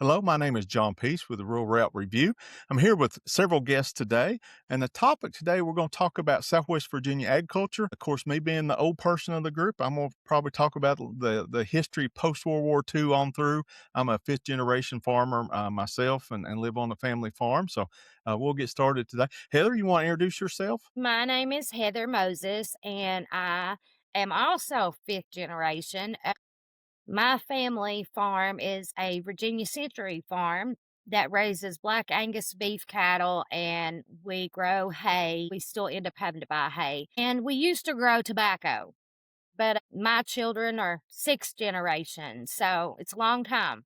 Hello, my name is John Peace with the Rural Route Review. I'm here with several guests today, and the topic today we're going to talk about Southwest Virginia agriculture. Of course, me being the old person of the group, I'm going to probably talk about the history post World War II on through. I'm a fifth generation farmer myself and live on a family farm. So we'll get started today. Heather, you want to introduce yourself? My name is Heather Moses, and I am also fifth generation. My family farm is a Virginia Century farm that raises black Angus beef cattle, and we grow hay. We still end up having to buy hay. And we used to grow tobacco, but my children are sixth generation, so it's a long time.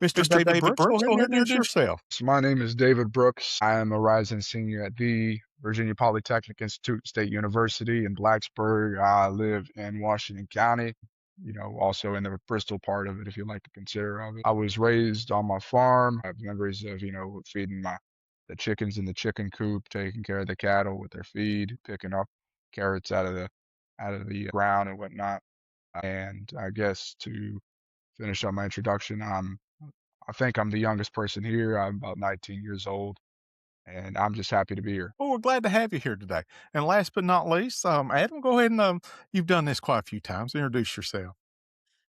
Mr. Mr. David David Brooks, Brooks, go go ahead ahead and and introduce introduce. yourself. So my name is David Brooks. I am a rising senior at the Virginia Polytechnic Institute State University in Blacksburg. I live in Washington County, also in the Bristol part of it, if you like to consider of it. I was raised on my farm. I have memories of, feeding the chickens in the chicken coop, taking care of the cattle with their feed, picking up carrots out of the ground and whatnot. And I guess to finish up my introduction, I think I'm the youngest person here. I'm about 19 years old, and I'm just happy to be here. Well, we're glad to have you here today. And last but not least, Adam, go ahead and you've done this quite a few times. Introduce yourself.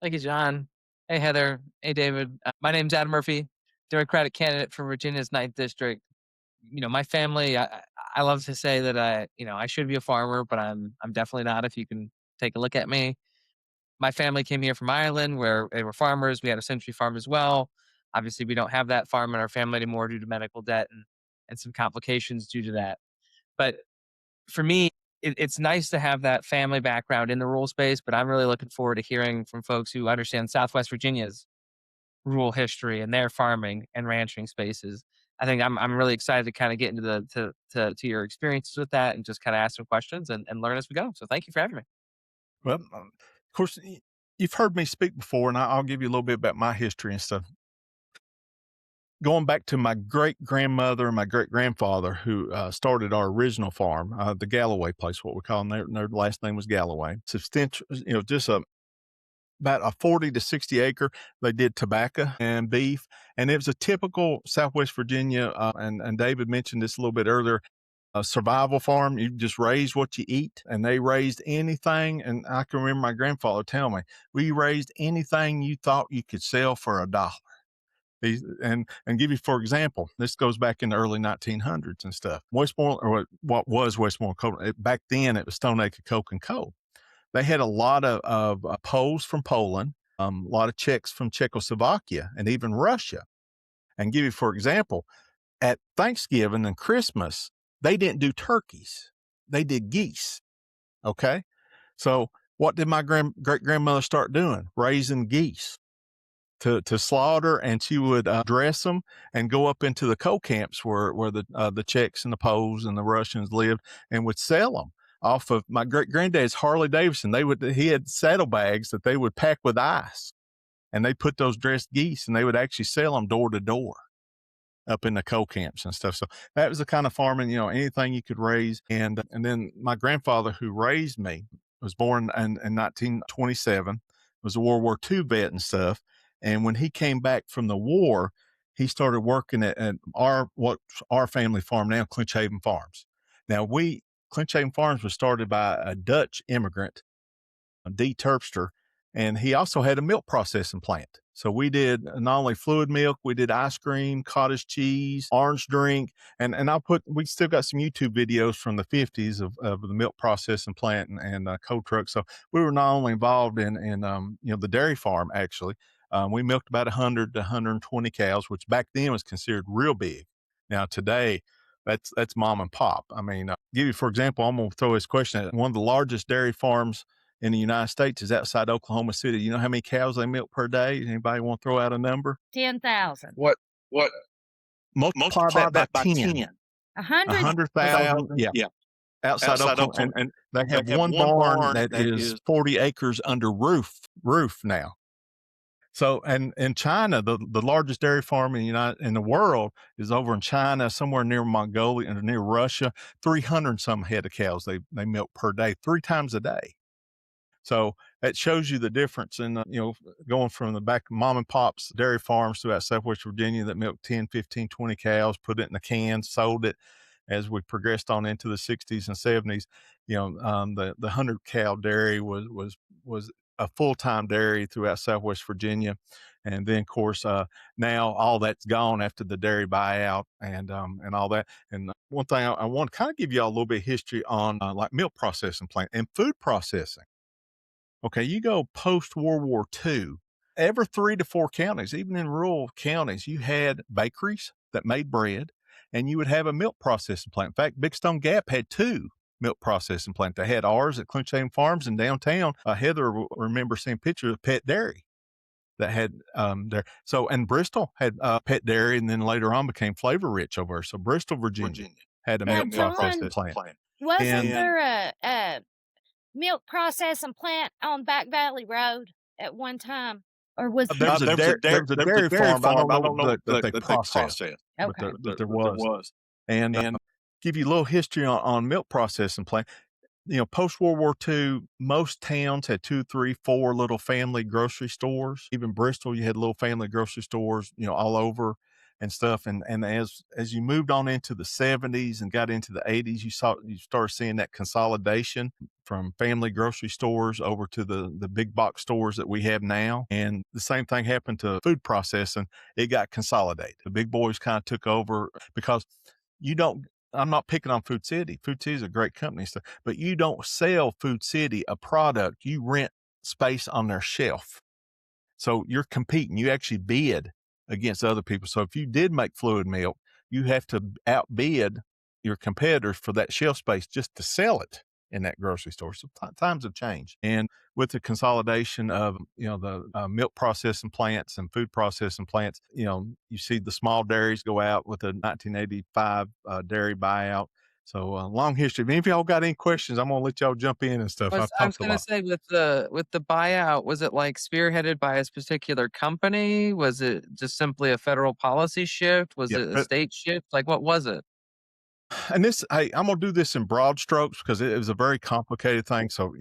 Thank you, John. Hey, Heather. Hey, David. My name's Adam Murphy, Democratic candidate for Virginia's ninth district. My family. I love to say that I should be a farmer, but I'm definitely not. If you can take a look at me, my family came here from Ireland, where they were farmers. We had a century farm as well. Obviously, we don't have that farm in our family anymore due to medical debt and some complications due to that. But for me, it's nice to have that family background in the rural space, but I'm really looking forward to hearing from folks who understand Southwest Virginia's rural history and their farming and ranching spaces. I think I'm really excited to kind of get into to your experiences with that and just kind of ask some questions and learn as we go. So thank you for having me. Well, of course, you've heard me speak before, and I'll give you a little bit about my history and stuff. Going back to my great grandmother and my great grandfather, who started our original farm, the Galloway place, what we call them. Their last name was Galloway. Substantial, just about a 40 to 60 acre. They did tobacco and beef, and it was a typical Southwest Virginia. And David mentioned this a little bit earlier. A survival farm, you just raise what you eat, and they raised anything. And I can remember my grandfather telling me, we raised anything you thought you could sell for $1. And give you for example, this goes back in the early 1900s and stuff. Westmoreland, or what was Westmoreland Coal, back then it was Stone Acre Coke and Coal. They had a lot of Poles from Poland, a lot of Czechs from Czechoslovakia, and even Russia. And give you for example, at Thanksgiving and Christmas, they didn't do turkeys. They did geese. Okay. So what did my great grandmother start doing? Raising geese to slaughter, and she would dress them and go up into the coal camps where the Czechs and the Poles and the Russians lived, and would sell them off of my great granddad's Harley Davidson. He had saddlebags that they would pack with ice, and they put those dressed geese, and they would actually sell them door to door up in the coal camps and stuff. So that was the kind of farming, anything you could raise. And then my grandfather, who raised me, was born in 1927, was a World War II vet and stuff. And when he came back from the war, he started working at what's our family farm now, Clinch Haven Farms. Now Clinch Haven Farms was started by a Dutch immigrant, D. Terpster, and he also had a milk processing plant. So we did not only fluid milk, we did ice cream, cottage cheese, orange drink, and we still got some YouTube videos from the 50s of the milk processing plant and coal truck. So we were not only involved in the dairy farm actually. We milked about 100 to 120 cows, which back then was considered real big. Now today, that's mom and pop. I mean, give you for example, I'm going to throw this question at one of the largest dairy farms in the United States is outside Oklahoma City. You know how many cows they milk per day? Anybody want to throw out a number? 10,000. What? Multiply Multiply that by that by 10. 10. A A hundred? 100,000. Yeah. Yeah. Outside Outside Oklahoma. Oklahoma, And they they have have one one barn barn that that is is 40 acres under roof now. So, and in China, the largest dairy farm in the world is over in China, somewhere near Mongolia and near Russia. 300 some head of cows they milk per day, 3 times a day. So That shows you the difference in, going from the back mom and pop's dairy farms throughout Southwest Virginia that milked 10, 15, 20 cows, put it in a can, sold it. As we progressed on into the 60s and 70s, the 100 cow dairy was a full time dairy throughout Southwest Virginia, and then of course now all that's gone after the dairy buyout and all that. And one thing I want to kind of give you all a little bit of history on like milk processing plant and food processing. Okay, you go post World War II, every 3 to 4 counties, even in rural counties, you had bakeries that made bread, and you would have a milk processing plant. In fact, Big Stone Gap had two milk processing plants. They had ours at Clinchhaven Farms in downtown. Heather will remember seeing pictures of Pet Dairy that had there. So, and Bristol had Pet Dairy, and then later on became Flavor Rich over there. So, Bristol, Virginia had a Now, milk processing John, plant. wasn't And there a milk processing plant on Back Valley Road at one time? Or was there was a dairy farm, but I don't know that they processed, but okay. there was. And give you a little history on milk processing plant. Post World War II, most towns had 2, 3, 4 little family grocery stores. Even Bristol, you had little family grocery stores, all over and stuff. And as you moved on into the 70s and got into the 80s, you started seeing that consolidation from family grocery stores over to the big box stores that we have now. And the same thing happened to food processing. It got consolidated. The big boys kind of took over because you don't I'm not picking on Food City. Food City is a great company, stuff, but you don't sell Food City a product. You rent space on their shelf. So you're competing. You actually bid against other people. So if you did make fluid milk, you have to outbid your competitors for that shelf space just to sell it in that grocery store. So times have changed. And with the consolidation of, the milk processing plants and food processing plants, you see the small dairies go out with the 1985 dairy buyout. So long history. If any of y'all got any questions, I'm gonna let y'all jump in and stuff. I've I was talked a gonna lot. say with the buyout, was it like spearheaded by a particular company? Was it just simply a federal policy shift? Was Yeah, it a state shift? Like what was it? and this, hey, I'm gonna do this in broad strokes because it was a very complicated thing. So,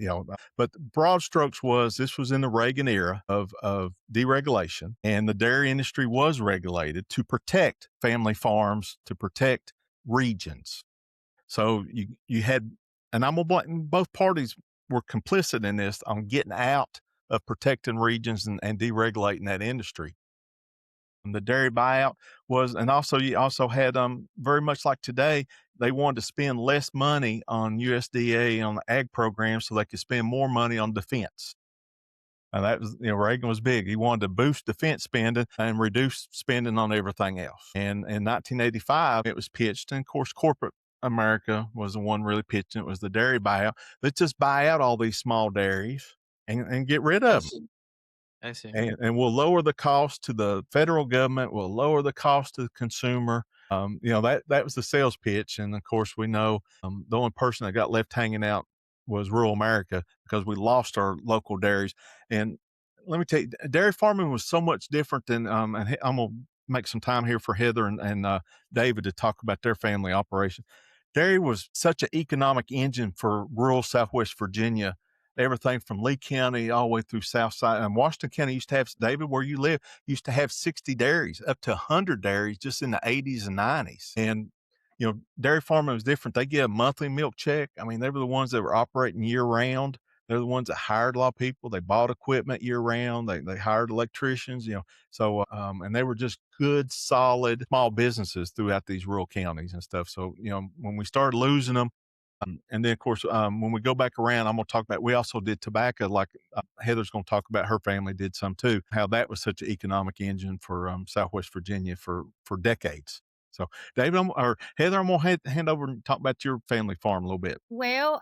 but broad strokes this was in the Reagan era of deregulation, and the dairy industry was regulated to protect family farms, to protect regions. So you had, and I'm gonna blame both parties were complicit in this on getting out of protecting regions and deregulating that industry. And the dairy buyout was, and also you also had very much like today, they wanted to spend less money on USDA on the ag program so they could spend more money on defense. And that was, Reagan was big. He wanted to boost defense spending and reduce spending on everything else. And in 1985, it was pitched, and of course, corporate America was the one really pitching. It was the dairy buyout. Let's just buy out all these small dairies and get rid I of them. see. I see. And we'll lower the cost to the federal government. We'll lower the cost to the consumer. That was the sales pitch. And of course, we know the only person that got left hanging out was rural America because we lost our local dairies. And let me tell you, dairy farming was so much different than, and I'm going to make some time here for Heather and David to talk about their family operation. Dairy was such an economic engine for rural Southwest Virginia, everything from Lee County all the way through South Side. And Washington County used to have, David, where you live, used to have 60 dairies, up to 100 dairies just in the 80s and 90s. And, dairy farming was different. They get a monthly milk check. I mean, they were the ones that were operating year round. They're the ones that hired a lot of people. They bought equipment year round. They hired electricians, So, and they were just good, solid small businesses throughout these rural counties and stuff. So, when we started losing them, and then, of course, when we go back around, I'm going to talk about, we also did tobacco, like Heather's going to talk about, her family did some too, how that was such an economic engine for Southwest Virginia for decades. So, David, or Heather, I'm going to hand over and talk about your family farm a little bit. Well,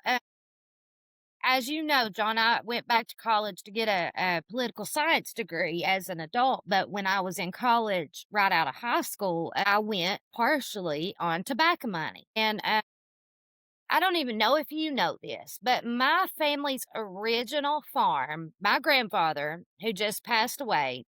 as you know, John, I went back to college to get a political science degree as an adult. But when I was in college, right out of high school, I went partially on tobacco money. And I don't even know if you know this, but my family's original farm, my grandfather, who just passed away,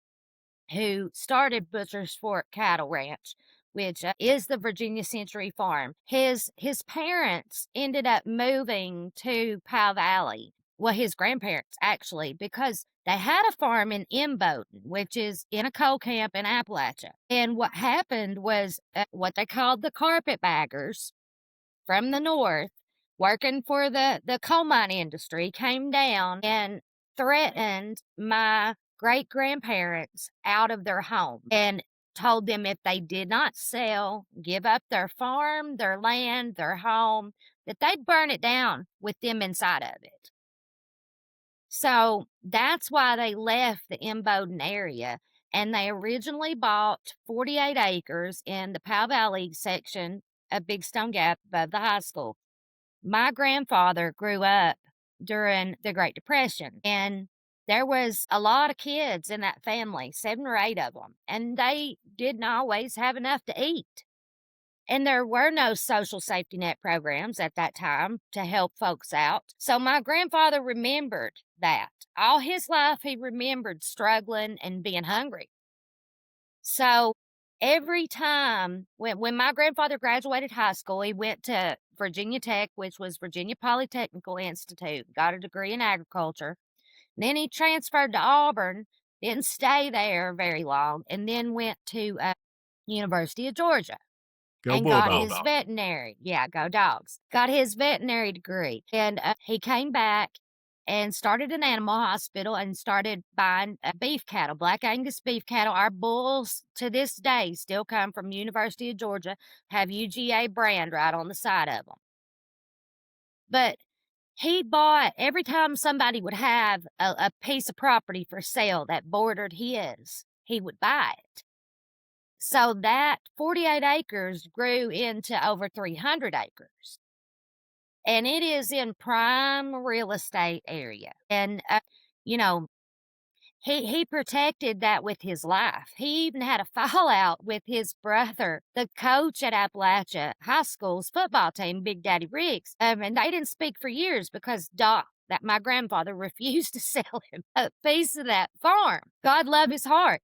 who started Butcher's Fork Cattle Ranch, which is the Virginia Century Farm. His parents ended up moving to Powell Valley well, his grandparents actually, because they had a farm in Imboden, which is in a coal camp in Appalachia. And what happened was what they called the carpetbaggers from the north, working for the coal mine industry, came down and threatened my great grandparents out of their home and told them if they did not sell, give up their farm, their land, their home, that they'd burn it down with them inside of it. So that's why they left the Imboden area. And they originally bought 48 acres in the Powell Valley section of Big Stone Gap above the high school. My grandfather grew up during the Great Depression, and there was a lot of kids in that family, 7 or 8 of them, and they didn't always have enough to eat. And there were no social safety net programs at that time to help folks out. So my grandfather remembered that. All his life, he remembered struggling and being hungry. So every time when my grandfather graduated high school, he went to Virginia Tech, which was Virginia Polytechnical Institute, got a degree in agriculture. Then he transferred to Auburn, didn't stay there very long, and then went to University of Georgia Go and got his Bulldogs. veterinary. Yeah, go dogs. Got his veterinary degree. And he came back and started an animal hospital and started buying beef cattle, Black Angus beef cattle. Our bulls to this day still come from University of Georgia, have UGA brand right on the side of them. But he bought, every time somebody would have a piece of property for sale that bordered his, he would buy it. So that 48 acres grew into over 300 acres. And it is in prime real estate area. And, you know, he protected that with his life. He even had a fallout with his brother, the coach at Appalachia High School's football team, Big Daddy Riggs. And they didn't speak for years because Doc, that my grandfather, refused to sell him a piece of that farm. God love his heart.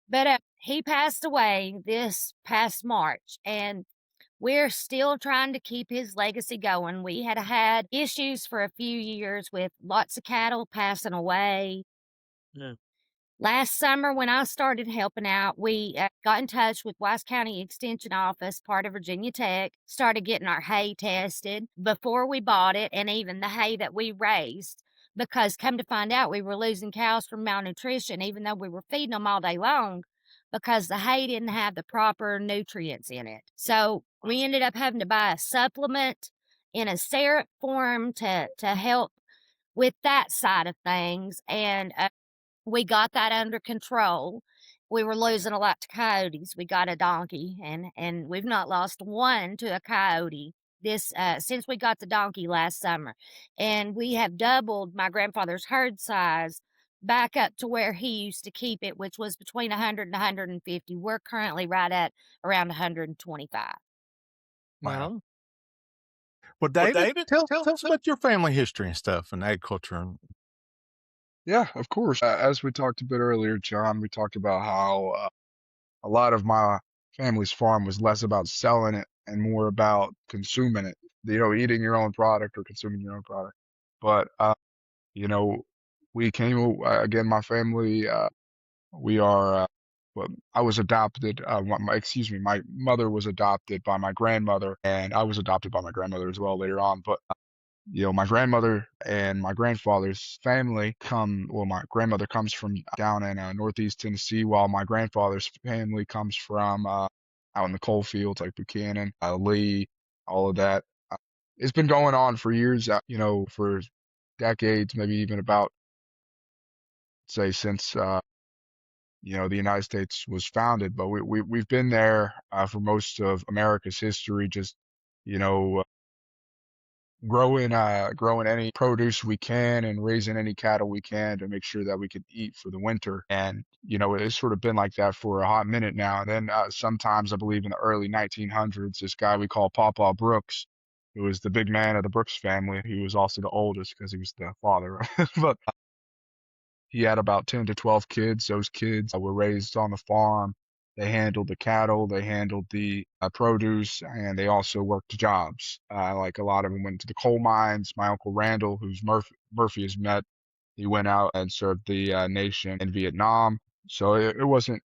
But he passed away this past March, and we're still trying to keep his legacy going. We had had issues for a few years with lots of cattle passing away. Yeah. Last summer, when I started helping out, we got in touch with Wise County Extension Office, part of Virginia Tech, started getting our hay tested before we bought it, and even the hay that we raised. Because come to find out, we were losing cows from malnutrition, even though we were feeding them all day long, because the hay didn't have the proper nutrients in it. So we ended up having to buy a supplement in a syrup form to help with that side of things. And we got that under control. We were losing a lot to coyotes. We got a donkey, and we've not lost one to a coyote this since we got the donkey last summer. And we have doubled my grandfather's herd size back up to where he used to keep it, which was between 100 and 150. We're currently right at around 125. Wow. Well, Well, David, tell us about your family history and stuff and agriculture. Yeah, of course. As we talked a bit earlier, John, we talked about how a lot of my family's farm was less about selling it and more about consuming it, eating your own product or consuming your own product. But, you know, we came, again, my family, we are, well, I was adopted, my mother was adopted by my grandmother, and I was adopted by my grandmother as well later on. But my grandmother and my grandfather's family my grandmother comes from down in Northeast Tennessee, while my grandfather's family comes from out in the coal fields like Buchanan, Lee, all of that. Uh, it's been going on for years, for decades, maybe even about, say, since, the United States was founded. But we've been there for most of America's history, just, you know, growing any produce we can and raising any cattle we can to make sure that we can eat for the winter. And it's sort of been like that for a hot minute now. And then sometimes, I believe, in the early 1900s, this guy we call Papa Brooks, who was the big man of the Brooks family, he was also the oldest because he was the father. But he had about 10 to 12 kids. Those kids were raised on the farm. They handled the cattle, they handled the produce, and they also worked jobs. Like a lot of them went to the coal mines. My uncle Randall, who's Murphy has met. He went out and served the nation in Vietnam. So it wasn't,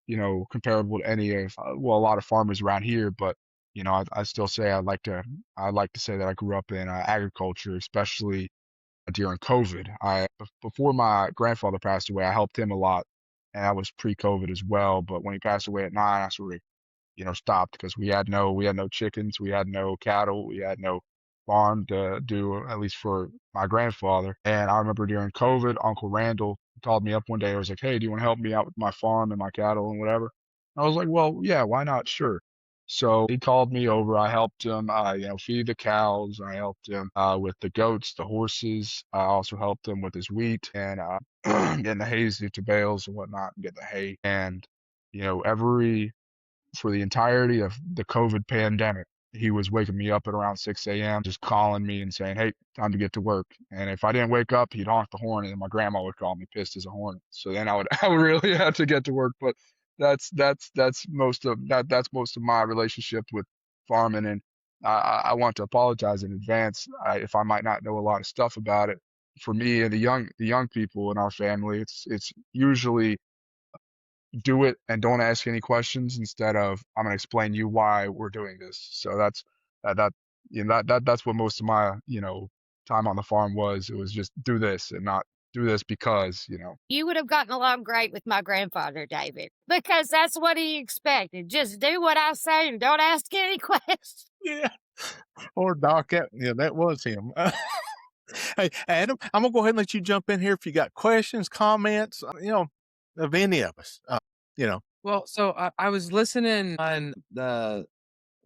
comparable to any of, well, a lot of farmers around here, but I still say I like to say that I grew up in agriculture, especially during COVID. Before my grandfather passed away, I helped him a lot, and that was pre-COVID as well. But when he passed away at 9, I sort of stopped because we had no chickens, we had no cattle, we had no farm to do, at least for my grandfather. And I remember during COVID, Uncle Randall called me up one day. I was like, "Hey, do you want to help me out with my farm and my cattle and whatever?" I was like, "Well, yeah, why not? Sure." So he called me over. I helped him, feed the cows. I helped him with the goats, the horses. I also helped him with his wheat and getting the hay to bales and whatnot, and get the hay. And every for the entirety of the COVID pandemic. He was waking me up at around 6 a.m., just calling me and saying, "Hey, time to get to work." And if I didn't wake up, he'd honk the horn, and then my grandma would call me pissed as a hornet. So then I would I would really have to get to work. But that's most of my relationship with farming, and I want to apologize in advance if I might not know a lot of stuff about it. For me and the young people in our family, it's usually do it and don't ask any questions instead of I'm going to explain you why we're doing this. So that's what most of my time on the farm was. It was just do this and not do this because. You would have gotten along great with my grandfather, David, because that's what he expected. Just do what I say and don't ask any questions. Yeah. Or Doc, that was him. Hey, Adam, I'm gonna go ahead and let you jump in here if you got questions, comments, of any of us. You know, Well, so I was listening on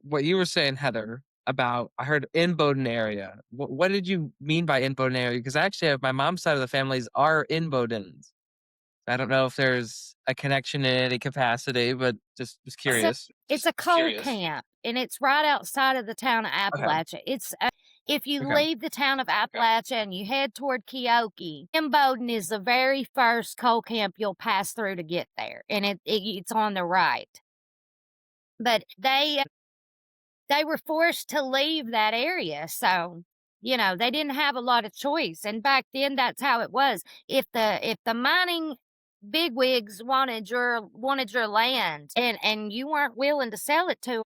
what you were saying, Heather, about I heard in Bowdoin area. What did you mean by in Bowdoin area? Because I actually have my mom's side of the families are in Bowdoins. I don't know if there's a connection in any capacity, but just was So curious. it's a coal camp, and it's right outside of the town of Okay. Appalachia. It's if you Okay. leave the town of Appalachia and you head toward Keokee, Bowdoin is the very first coal camp you'll pass through to get there, and it's on the right. But they were forced to leave that area, so they didn't have a lot of choice. And back then, that's how it was. If the mining bigwigs wanted your land and you weren't willing to sell it to 'em,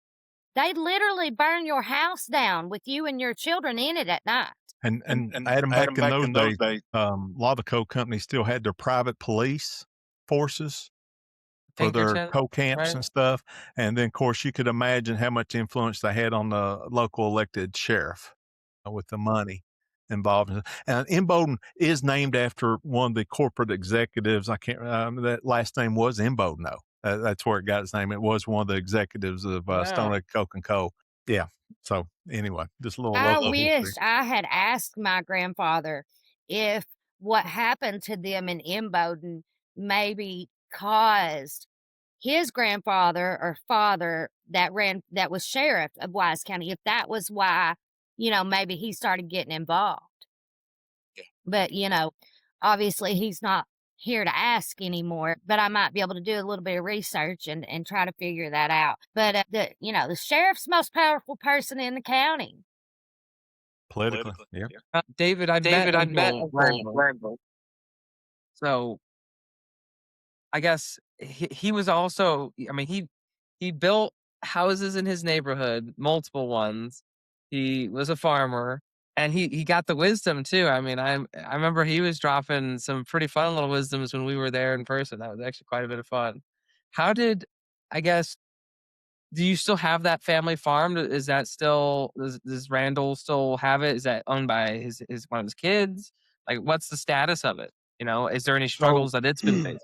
they'd literally burn your house down with you and your children in it at night. and Adam, back in those days, a lot of the coal companies still had their private police forces for their Pinkerton, coal camps right? and stuff. And then, of course, you could imagine how much influence they had on the local elected sheriff with the money involved. And Imboden is named after one of the corporate executives. I can't. That last name was Imboden, though. That's where it got its name. It was one of the executives of Stone Wow. Age Coke and Coal. Yeah. So anyway, just a little I local wish history. I had asked my grandfather if what happened to them in Imboden maybe caused his grandfather or father that was sheriff of Wise County, if that was why, maybe he started getting involved. But, obviously he's not here to ask anymore, but I might be able to do a little bit of research and try to figure that out. But the sheriff's most powerful person in the county. Politically. Yeah. David, I met Uncle Randall. So I guess he was also. I mean, he built houses in his neighborhood, multiple ones. He was a farmer, and he got the wisdom too. I mean, I remember he was dropping some pretty fun little wisdoms when we were there in person. That was actually quite a bit of fun. How did I guess? Do you still have that family farm? Is that still does Randall still have it? Is that owned by his one of his kids? Like, what's the status of it? Is there any So struggles that it's been facing?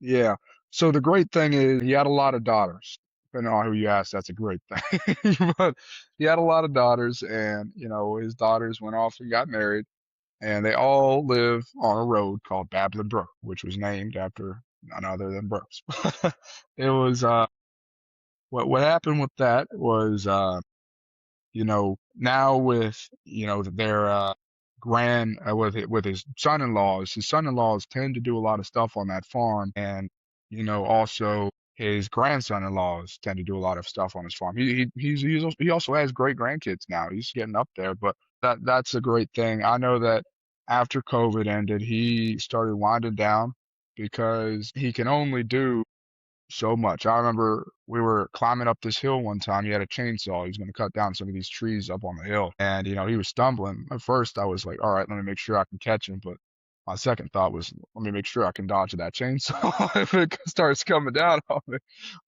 yeah. So the great thing is he had a lot of daughters. Depending on who you ask, that's a great thing. But he had a lot of daughters, and his daughters went off and got married, and they all live on a road called Babbling Brook, which was named after none other than Brooks. It was what happened with that was now with their with his son-in-laws tend to do a lot of stuff on that farm, and also his grandson-in-laws tend to do a lot of stuff on his farm. He also has great grandkids now. He's getting up there, but that's a great thing. I know that after COVID ended, he started winding down because he can only do so much. I remember we were climbing up this hill one time. He had a chainsaw. He was going to cut down some of these trees up on the hill. And, he was stumbling. At first, I was like, all right, let me make sure I can catch him. But my second thought was, let me make sure I can dodge that chainsaw if it starts coming down on me.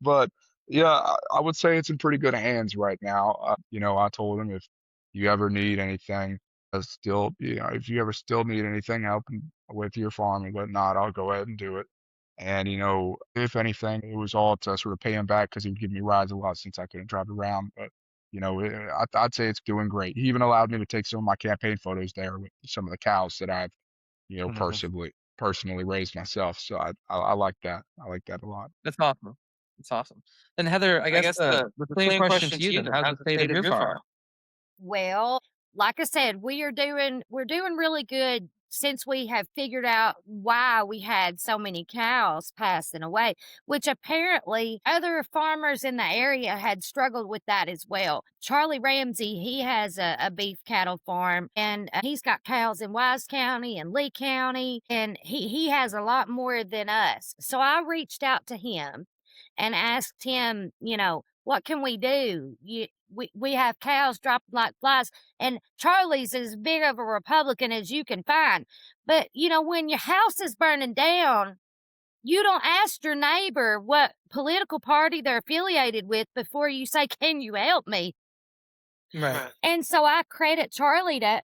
But yeah, I would say it's in pretty good hands right now. I told him if you ever need anything, if you ever still need anything helping with your farm and whatnot, I'll go ahead and do it. And, if anything, it was all to sort of pay him back because he would give me rides a lot since I couldn't drive around. But, I'd say it's doing great. He even allowed me to take some of my campaign photos there with some of the cows that I've, Mhm. personally raised myself. So I like that. I like that a lot. That's awesome. That's awesome. And Heather, I I guess guess the the same same question question to to you you then. then, How's the how's the state of state of your your farm? farm? Well, like I said, we're doing really good since we have figured out why we had so many cows passing away, which apparently other farmers in the area had struggled with that as well. Charlie Ramsey, he has a beef cattle farm, and he's got cows in Wise County and Lee County, and he has a lot more than us. So I reached out to him and asked him, what can we do? We have cows dropping like flies, and Charlie's as big of a Republican as you can find. But when your house is burning down, you don't ask your neighbor what political party they're affiliated with before you say, "Can you help me?" Right. Right. And so I credit Charlie to,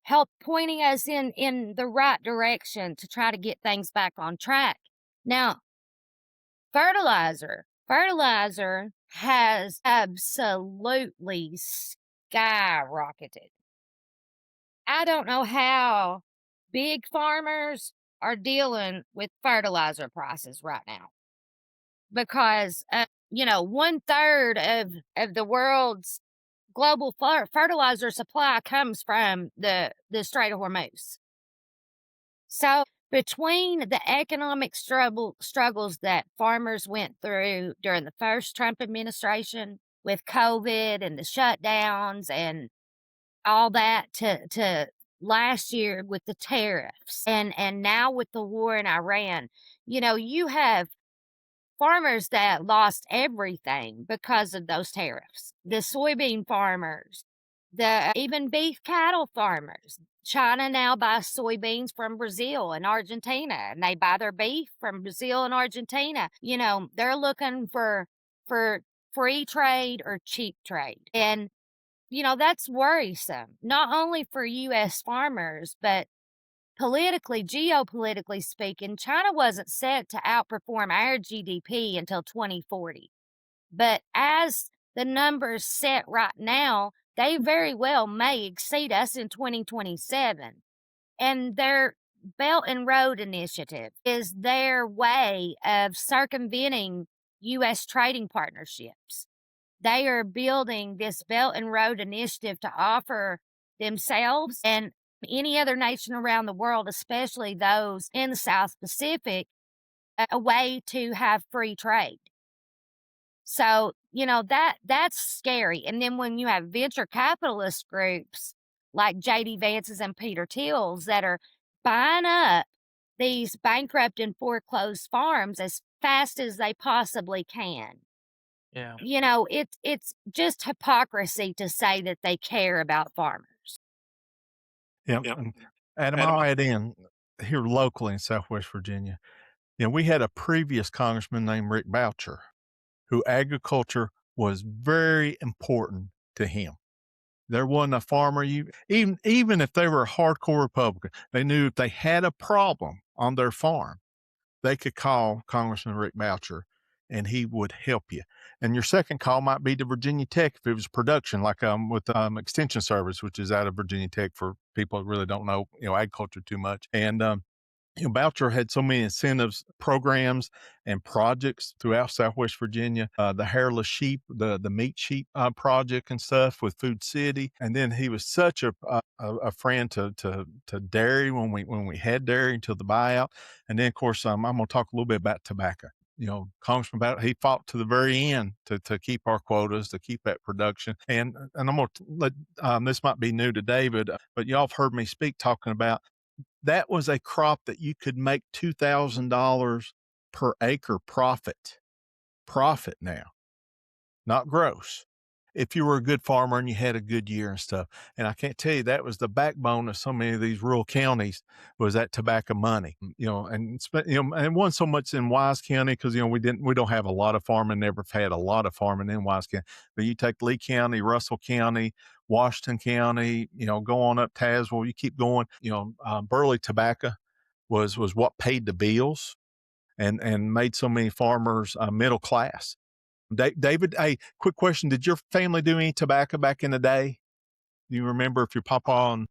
help pointing us in the right direction to try to get things back on track. Now, fertilizer has absolutely skyrocketed. I don't know how big farmers are dealing with fertilizer prices right now because, one third of the world's global fertilizer supply comes from the Strait of Hormuz. So between the economic struggles that farmers went through during the first Trump administration with COVID and the shutdowns and all that to last year with the tariffs and now with the war in Iran, you have farmers that lost everything because of those tariffs. The soybean farmers, the even beef cattle farmers. China now buys soybeans from Brazil and Argentina, and they buy their beef from Brazil and Argentina. They're looking for free trade or cheap trade. And that's worrisome, not only for US farmers, but politically, geopolitically speaking, China wasn't set to outperform our GDP until 2040. But as the numbers set right now, they very well may exceed us in 2027. And their Belt and Road Initiative is their way of circumventing U.S. trading partnerships. They are building this Belt and Road Initiative to offer themselves and any other nation around the world, especially those in the South Pacific, a way to have free trade. So, that's scary. And then when you have venture capitalist groups like JD Vance's and Peter Thiel's that are buying up these bankrupt and foreclosed farms as fast as they possibly can. Yeah. It's just hypocrisy to say that they care about farmers. Yeah, Yep. and Adam, Adam, I'll add in here locally in Southwest Virginia. We had a previous congressman named Rick Boucher, who agriculture was very important to him. There wasn't a farmer even if they were a hardcore Republican, they knew if they had a problem on their farm, they could call Congressman Rick Boucher and he would help you. And your second call might be to Virginia Tech if it was production, like with Extension Service, which is out of Virginia Tech for people that really don't know agriculture too much. And Boucher had so many incentives, programs, and projects throughout Southwest Virginia. The hairless sheep, the meat sheep project and stuff with Food City, and then he was such a friend to dairy when we had dairy until the buyout. And then of course I'm going to talk a little bit about tobacco. Congressman Battle, he fought to the very end to keep our quotas, to keep that production. And I'm going to let this might be new to David, but y'all have heard me speak talking about that was a crop that you could make $2,000 per acre profit now, not gross. If you were a good farmer and you had a good year and stuff. And I can't tell you, that was the backbone of so many of these rural counties, was that tobacco money. And it wasn't so much in Wise County because we don't have a lot of farming, never had a lot of farming in Wise County. But you take Lee County, Russell County, Washington County, go on up Tazewell, you keep going. Burley tobacco was what paid the bills and made so many farmers middle class. David, hey, quick question. Did your family do any tobacco back in the day? Do you remember if your papa on?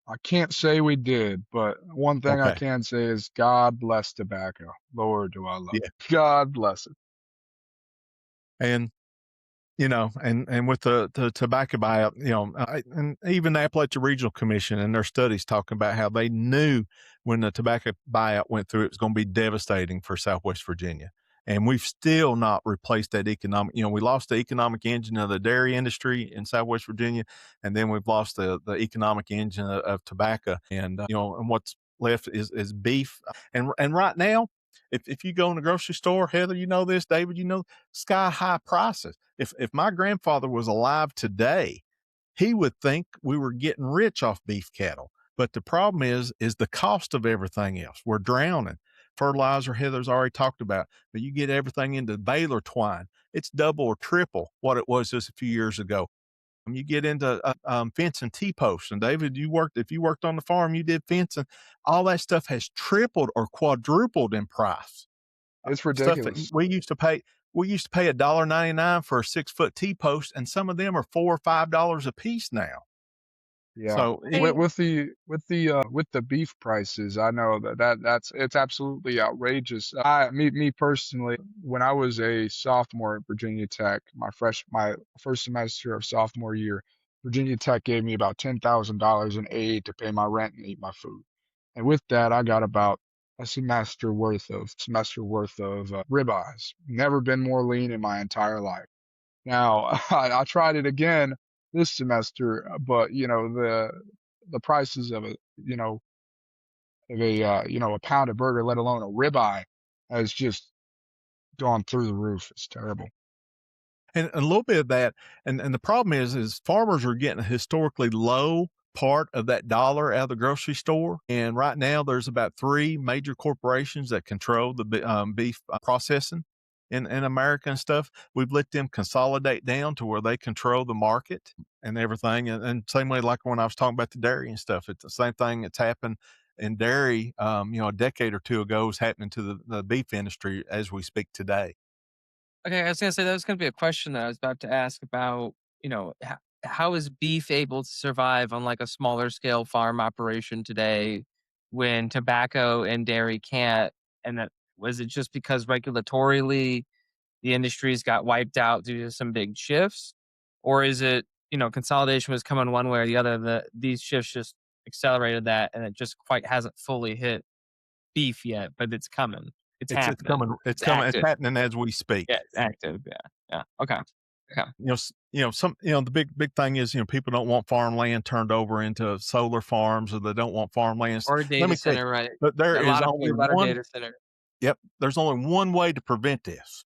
I can't say we did, but one thing I Okay. can say is God bless tobacco. Lord, do I love Yeah. it. God bless it. And and with the tobacco buyout, and even the Appalachia Regional Commission and their studies talking about how they knew when the tobacco buyout went through, it was going to be devastating for Southwest Virginia. And we've still not replaced that economic, we lost the economic engine of the dairy industry in Southwest Virginia, and then we've lost the economic engine of tobacco. And what's left is beef. And right now, if you go in the grocery store, Heather, you know this, David, sky high prices. If my grandfather was alive today, he would think we were getting rich off beef cattle. But the problem is the cost of everything else. We're drowning. Fertilizer, Heather's already talked about, but you get everything into baler twine. It's double or triple what it was just a few years ago. You get into fencing T-posts, and David, if you worked on the farm, you did fencing. All that stuff has tripled or quadrupled in price. It's Stuff that ridiculous. we used to pay $1.99 for a 6-foot T-post, and some of them are $4 or $5 a piece now. Yeah. So With See, with the beef prices, I know that's it's absolutely outrageous. Me personally, when I was a sophomore at Virginia Tech, my first semester of sophomore year, Virginia Tech gave me about $10,000 in aid to pay my rent and eat my food. And with that, I got about a semester worth of ribeyes. Never been more lean in my entire life. Now, I tried it again this semester, but the prices of a pound of burger, let alone a ribeye, has just gone through the roof. It's terrible. and a little bit of that, and the problem is farmers are getting a historically low part of that dollar out of the grocery store. And right now, there's about 3 major corporations that control the beef processing in America and stuff. We've let them consolidate down to where they control the market and everything. And same way, like when I was talking about the dairy and stuff, it's the same thing that's happened in dairy, a decade or two ago is happening to the beef industry as we speak today. Okay, I was gonna say that was gonna be a question that I was about to ask about, how is beef able to survive on like a smaller scale farm operation today when tobacco and dairy can't? And that was it just because regulatorily the industries got wiped out due to some big shifts? Or is it, consolidation was coming one way or the other, these shifts just accelerated that and it just quite hasn't fully hit beef yet, but it's coming. It's It's happening. coming. It's It's coming. It's active. happening as we Yeah, speak. it's active. Yeah. Yeah. Okay. Okay. The big thing is, people don't want farmland turned over into solar farms, or they don't want farmlands. Or a Let data me tell you, center, right? but there A is lot of only fear about our one. data center. Yep, there's only one way to prevent this: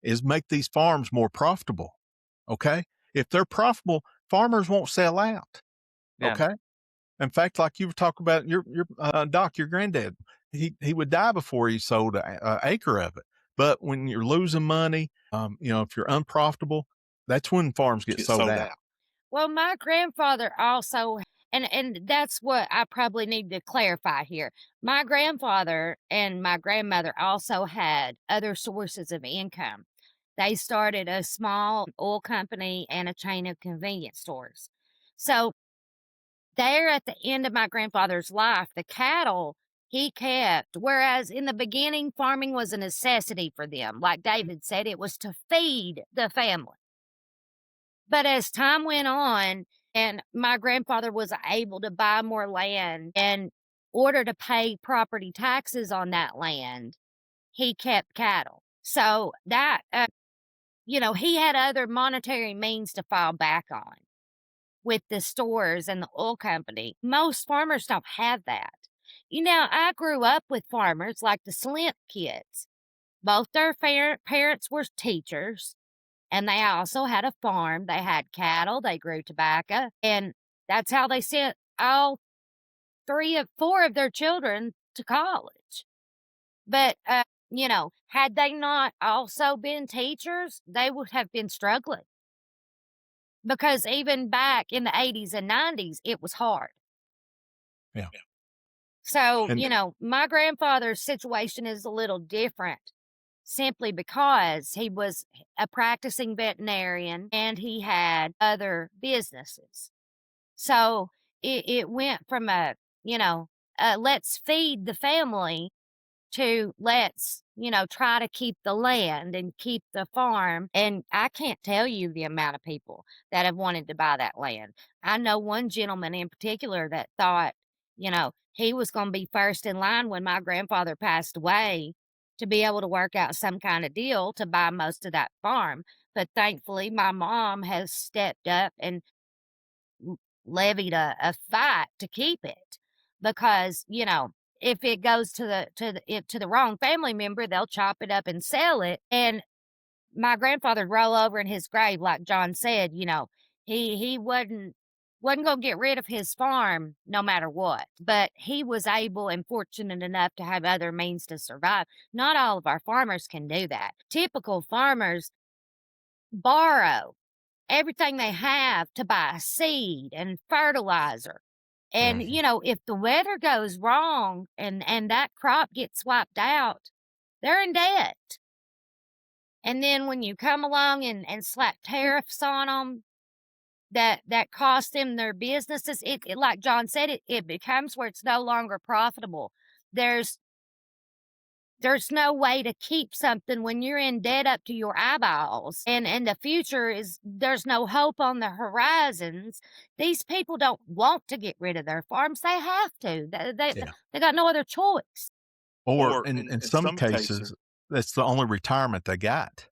is make these farms more profitable. Okay, if they're profitable, farmers won't sell out. Yeah. Okay, in fact, like you were talking about your Doc, your granddad, he would die before he sold a acre of it. But when you're losing money, if you're unprofitable, that's when farms get get sold sold out. out. Well, my grandfather also, and that's what I probably need to clarify here. My grandfather and my grandmother also had other sources of income. They started a small oil company and a chain of convenience stores. So there at the end of my grandfather's life, the cattle he kept, whereas in the beginning, farming was a necessity for them. Like David said, it was to feed the family. But as time went on and my grandfather was able to buy more land in order to pay property taxes on that land, he kept cattle. So that, he had other monetary means to fall back on with the stores and the oil company. Most farmers don't have that. I grew up with farmers like the Slint kids. Both their parents were teachers, and they also had a farm. They had cattle, they grew tobacco, and that's how they sent all four of their children to college. But, had they not also been teachers, they would have been struggling because even back in the 80s and 90s, it was hard. Yeah. So, And my grandfather's situation is a little different simply because he was a practicing veterinarian and he had other businesses. So it went from let's feed the family to let's, try to keep the land and keep the farm. And I can't tell you the amount of people that have wanted to buy that land. I know one gentleman in particular that thought, he was going to be first in line when my grandfather passed away to be able to work out some kind of deal to buy most of that farm. But thankfully, my mom has stepped up and levied a fight to keep it because, if it goes to the wrong family member, they'll chop it up and sell it. And my grandfather would roll over in his grave, like John said, he wasn't gonna get rid of his farm no matter what. But he was able and fortunate enough to have other means to survive. Not all of our farmers can do that. Typical farmers borrow everything they have to buy seed and fertilizer. And, Mhm. if the weather goes wrong and that crop gets wiped out, they're in debt. And then when you come along and slap tariffs on them that cost them their businesses, it like John said, it becomes where it's no longer profitable. There's there's no way to keep something when you're in debt up to your eyeballs and the future is there's no hope on the horizons. These people don't want to get rid of their farms. They have to. Yeah. They got no other choice. Or in some cases, that's the only retirement they got.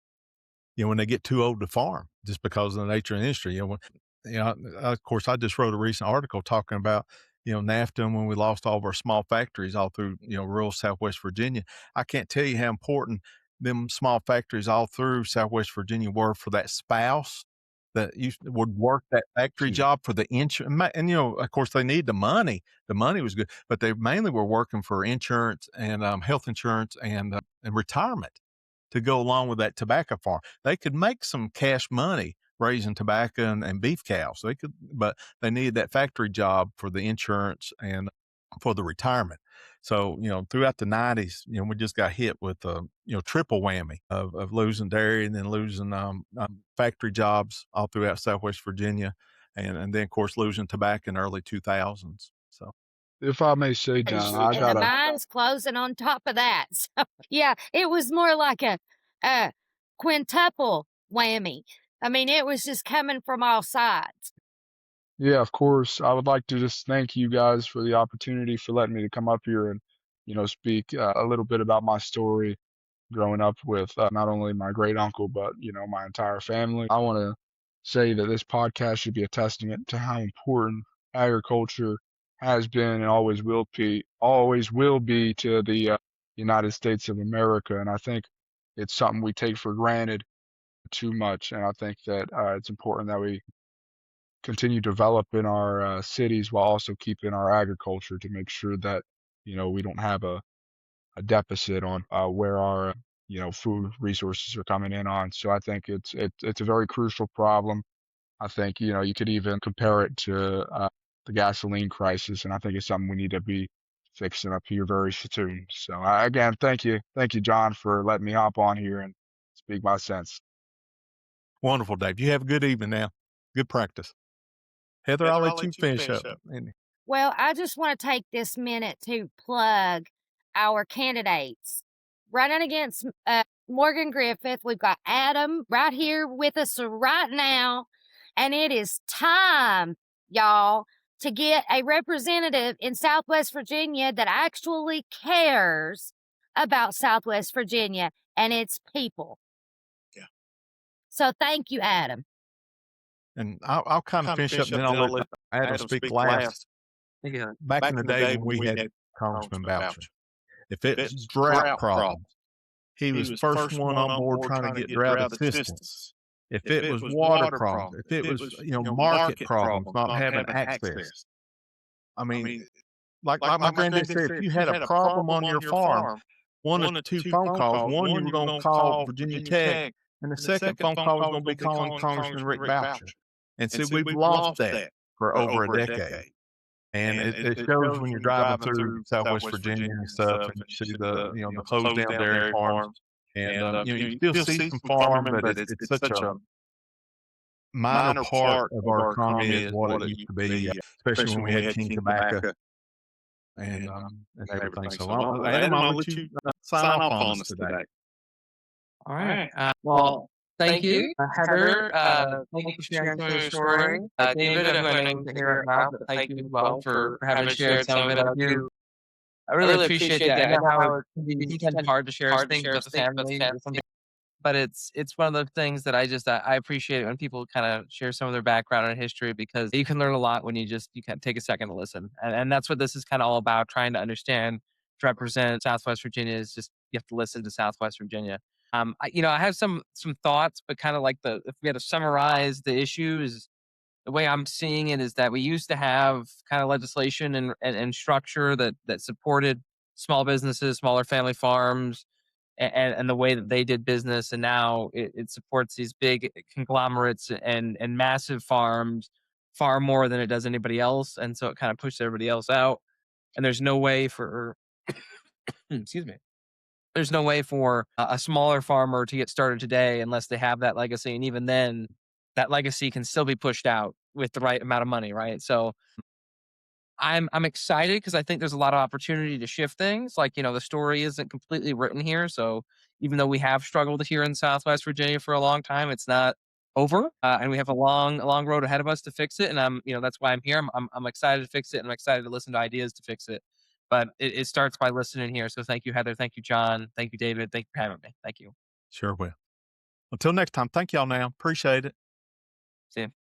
When they get too old to farm, just because of the nature of the industry. Of course, I just wrote a recent article talking about, NAFTA and when we lost all of our small factories all through, rural Southwest Virginia. I can't tell you how important them small factories all through Southwest Virginia were for that spouse that would work that factory Yeah. job for the insurance. And, of course, they need the money. The money was good, but they mainly were working for insurance and health insurance and retirement to go along with that tobacco farm. They could make some cash money raising tobacco and beef cows. But they needed that factory job for the insurance and for the retirement. So, throughout the 90s, we just got hit with triple whammy of losing dairy and then losing factory jobs all throughout Southwest Virginia. And then, of course, losing tobacco in the early 2000s. So, If I may say, John, I And the got a mines closing on top of that. So, yeah, it was more like a quintuple whammy. I mean, it was just coming from all sides. yeah, of course. I would like to just thank you guys for the opportunity for letting me to come up here and, speak a little bit about my story growing up with not only my great uncle, but, my entire family. I want to say that this podcast should be a testament to how important agriculture has been and always will be to the United States of America. And I think it's something we take for granted too much. And I think that it's important that we continue to develop in our cities while also keeping our agriculture to make sure that, we don't have a deficit on where our food resources are coming in on. So I think it's a very crucial problem. I think you could even compare it to the gasoline crisis, and I think it's something we need to be fixing up here very soon. So again, thank you, John, for letting me hop on here and speak my sense. wonderful, Dave. You have a good evening now. Good practice. Heather, I'll let you finish up. Well, I just want to take this minute to plug our candidates. Running against Morgan Griffith, we've got Adam right here with us right now. And it is time, y'all, to get a representative in Southwest Virginia that actually cares about Southwest Virginia and its people. Yeah. So thank you, Adam. And I'll kind of finish up, and then I'll let Adam speak last. Yeah. Back in the day when we had Congressman Boucher, if it's drought problems, he was first one on board trying to get drought assistance. If it was water problems, if it was, market problems, not having access. I mean, like my granddad said, if you had a problem on your farm, one of two phone calls. One, you were going to call Virginia Tech, and the second phone call was going to be calling Congressman Rick Boucher. And see, we've lost that for over a decade. And it shows when you're driving through Southwest Virginia and stuff, and you see the closed down dairy farms. And, you still see some farming, but it's such a minor part of our economy is what it used to be, especially when we had King Tobacco and everything. So, Adam, I'll let you sign off on us today. All right. Well, thank you, Heather. Thank you for sharing some of your story. David, I'm going to hear it now, but thank you as well for having shared some of it. I really appreciate that. I know how it can be sometimes hard to share things with the family or something, but it's one of those things that I appreciate it when people kind of share some of their background and history, because you can learn a lot when you can take a second to listen. And that's what this is kind of all about, trying to understand, to represent Southwest Virginia is just, you have to listen to Southwest Virginia. I have some thoughts, but kind of like if we had to summarize the issues, the way I'm seeing it is that we used to have kind of legislation and structure that supported small businesses, smaller family farms, and the way that they did business. And now it supports these big conglomerates and massive farms far more than it does anybody else. And so it kind of pushes everybody else out. And there's no way for, excuse me, there's no way for a smaller farmer to get started today unless they have that legacy. And even then, that legacy can still be pushed out with the right amount of money, right? So I'm excited because I think there's a lot of opportunity to shift things. Like, the story isn't completely written here. So even though we have struggled here in Southwest Virginia for a long time, it's not over. And we have a long road ahead of us to fix it. And that's why I'm here. I'm excited to fix it. And I'm excited to listen to ideas to fix it. But it starts by listening here. So thank you, Heather. Thank you, John. Thank you, David. Thank you for having me. Thank you. Sure will. Until next time, thank y'all now. Appreciate it. See you.